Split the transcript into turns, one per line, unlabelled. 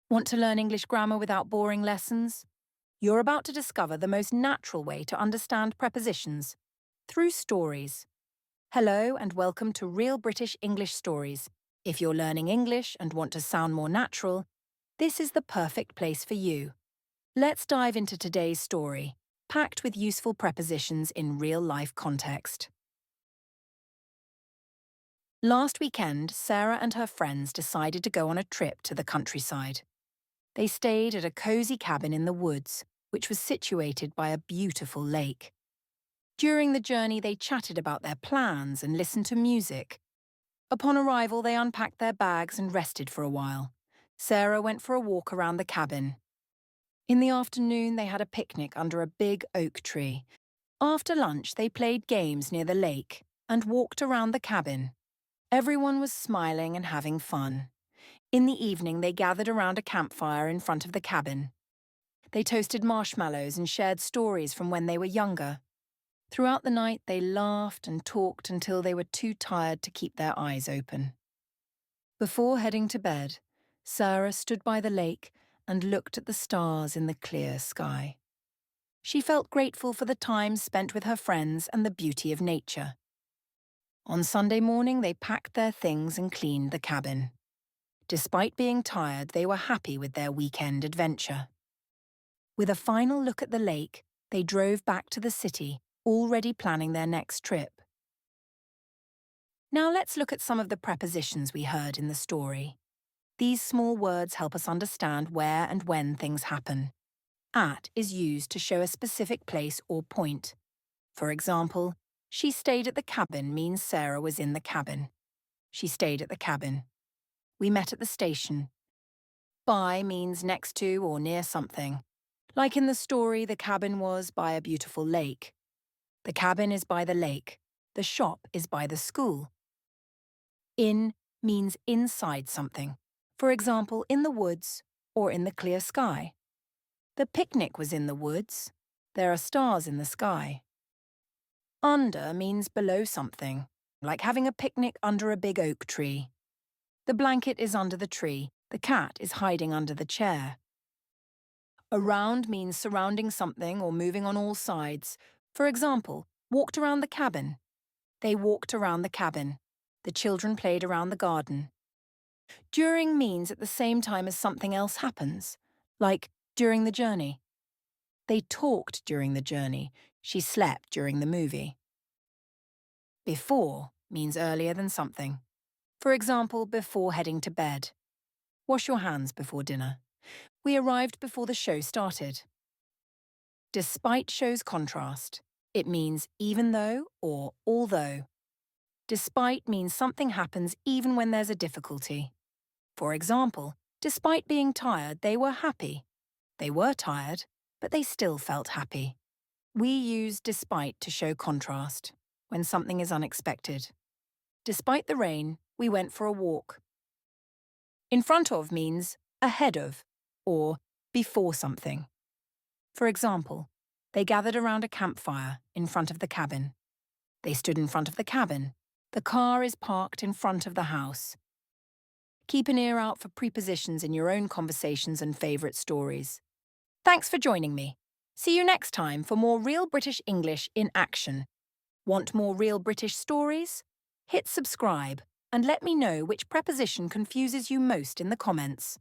Want to learn English grammar without boring lessons? You're about to discover the most natural way to understand prepositions through stories. Hello and welcome to Real British English Stories. If you're learning English and want to sound more natural, this is the perfect place for you. Let's dive into today's story, packed with useful prepositions in real-life context. Last weekend, Sarah and her friends decided to go on a trip to the countryside. They stayed at a cosy cabin in the woods, which was situated by a beautiful lake. During the journey, they chatted about their plans and listened to music. Upon arrival, they unpacked their bags and rested for a while. Sarah went for a walk around the cabin. In the afternoon, they had a picnic under a big oak tree. After lunch, they played games near the lake and walked around the cabin. Everyone was smiling and having fun. In the evening, they gathered around a campfire in front of the cabin. They toasted marshmallows and shared stories from when they were younger. Throughout the night, they laughed and talked until they were too tired to keep their eyes open. Before heading to bed, Sarah stood by the lake and looked at the stars in the clear sky. She felt grateful for the time spent with her friends and the beauty of nature. On Sunday morning, they packed their things and cleaned the cabin. Despite being tired, they were happy with their weekend adventure. With a final look at the lake, they drove back to the city, already planning their next trip. Now let's look at some of the prepositions we heard in the story. These small words help us understand where and when things happen. At is used to show a specific place or point. For example, she stayed at the cabin means Sarah was in the cabin. She stayed at the cabin. We met at the station. By means next to or near something. Like in the story, the cabin was by a beautiful lake. The cabin is by the lake. The shop is by the school. In means inside something. For example, in the woods or in the clear sky. The picnic was in the woods. There are stars in the sky. Under means below something, like having a picnic under a big oak tree. The blanket is under the tree. The cat is hiding under the chair. Around means surrounding something or moving on all sides. For example, walked around the cabin. They walked around the cabin. The children played around the garden. During means at the same time as something else happens, like during the journey. They talked during the journey. She slept during the movie. Before means earlier than something. For example, before heading to bed. Wash your hands before dinner. We arrived before the show started. Despite shows contrast. It means even though or although. Despite means something happens even when there's a difficulty. For example, despite being tired, they were happy. They were tired, but they still felt happy. We use despite to show contrast, when something is unexpected. Despite the rain, we went for a walk. In front of means ahead of, or before something. For example, they gathered around a campfire in front of the cabin. They stood in front of the cabin. The car is parked in front of the house. Keep an ear out for prepositions in your own conversations and favourite stories. Thanks for joining me. See you next time for more Real British English in action. Want more Real British stories? Hit subscribe and let me know which preposition confuses you most in the comments.